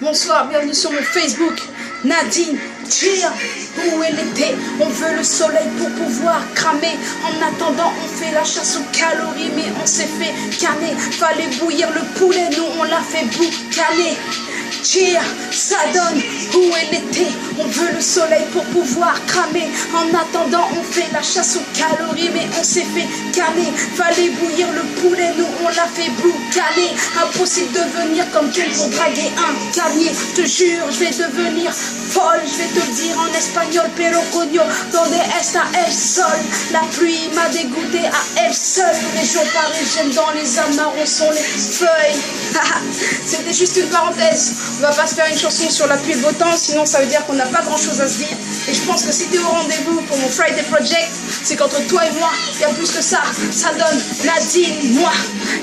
Bonsoir, bienvenue sur mon Facebook. Nadine, cheer, où elle était. On veut le soleil pour pouvoir cramer. En attendant, on fait la chasse aux calories, mais on s'est fait canner. Fallait bouillir le poulet, nous on l'a fait boucaner. Cheer, ça donne où elle était. On veut le soleil pour pouvoir cramer. En attendant, on fait la chasse aux calories, mais on s'est fait canner. Fallait bouillir le poulet, nous on l'a fait boucaner. Impossible de venir comme Ken pour draguer un camier. Je te jure, je vais devenir folle. Je vais te le dire en espagnol, pero coño, donde está el sol. La pluie m'a dégoûté à elle seule. Région parisienne, dans les amarrons sont les feuilles. C'était juste une parenthèse. On va pas se faire une chanson sur la pluie et le beau temps, sinon ça veut dire qu'on n'a pas grand chose à se dire. Et je pense que si tu es au rendez-vous pour mon Friday Project, c'est qu'entre toi et moi, il y a plus que ça. Ça donne Nadine, moi.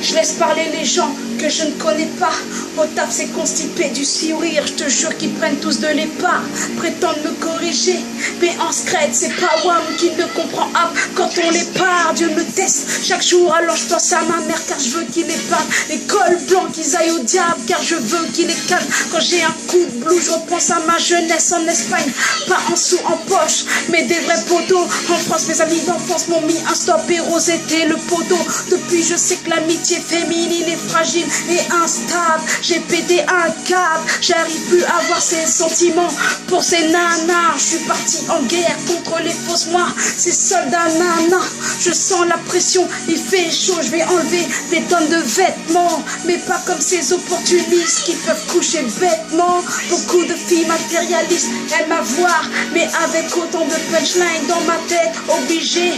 Je laisse parler les gens que je ne connais pas. Au taf c'est constipé du sourire. Je te jure qu'ils prennent tous de l'épargne. Prétendent me corriger, mais en secret c'est pas WAM qui ne comprend pas. Quand on les part, Dieu me teste chaque jour. Alors je pense à ma mère car je veux qu'il épargne. Les cols blancs qu'ils aillent au diable car je veux qu'il les calme. Quand j'ai un coup de blues, je repense à ma jeunesse en Espagne. Pas un sou en poche, mais des vrais poteaux. En France, mes amis d'enfance m'ont mis un stop et Rose était le poteau. Depuis, je sais que l'amitié féminine est fragile et instable. J'ai pété un câble, j'arrive plus à avoir ces sentiments pour ces nanas. Je suis parti en guerre contre les fausses moires, ces soldats nanas. Je sens la pression, il fait chaud, je vais enlever des tonnes de vêtements, mais pas comme ces opportunistes qui peuvent coucher bêtement. Beaucoup de filles matérialistes aiment m'avoir, mais avec autant de punchline dans ma tête. Obligé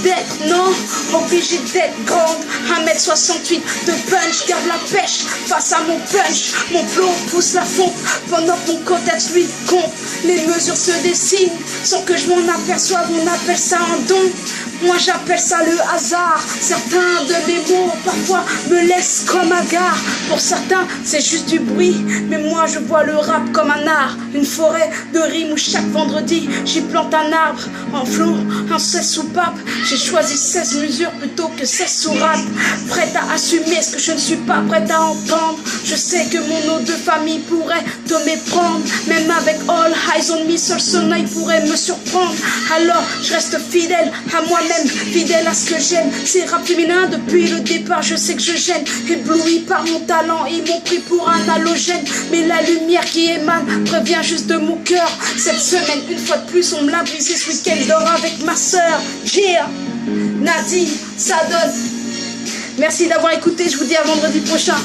d'être, non, obligé d'être grande. 1m68 de punch, garde la pêche face à mon punch. Mon flow pousse la fonte pendant que mon contexte lui compte. Les mesures se dessinent sans que je m'en aperçoive. On appelle ça un don, moi j'appelle ça le hasard. Certains de mes mots parfois me laissent comme un gars. Pour certains c'est juste du bruit, mais moi je vois le rap comme un art. Une forêt de rimes où chaque vendredi j'y plante un arbre. En flow, un 16 soupape. J'ai choisi 16 mesures plutôt que 16 sourates. Prête à assumer ce que je ne suis pas prête à entendre. Je sais que mon nom de famille pourrait te méprendre. Même avec all eyes on me, seul sonneil pourrait me surprendre. Alors je reste fidèle à moi-même, fidèle à ce que j'aime. C'est rap féminin depuis le départ, je sais que je gêne. Ébloui par mon talent, ils m'ont pris pour un halogène. Mais la lumière qui émane provient juste de mon cœur. Cette semaine, une fois de plus, on me l'a brisé. Ce week-end, dors avec ma soeur. Yeah, Nadine, ça donne. Merci d'avoir écouté, je vous dis à vendredi prochain.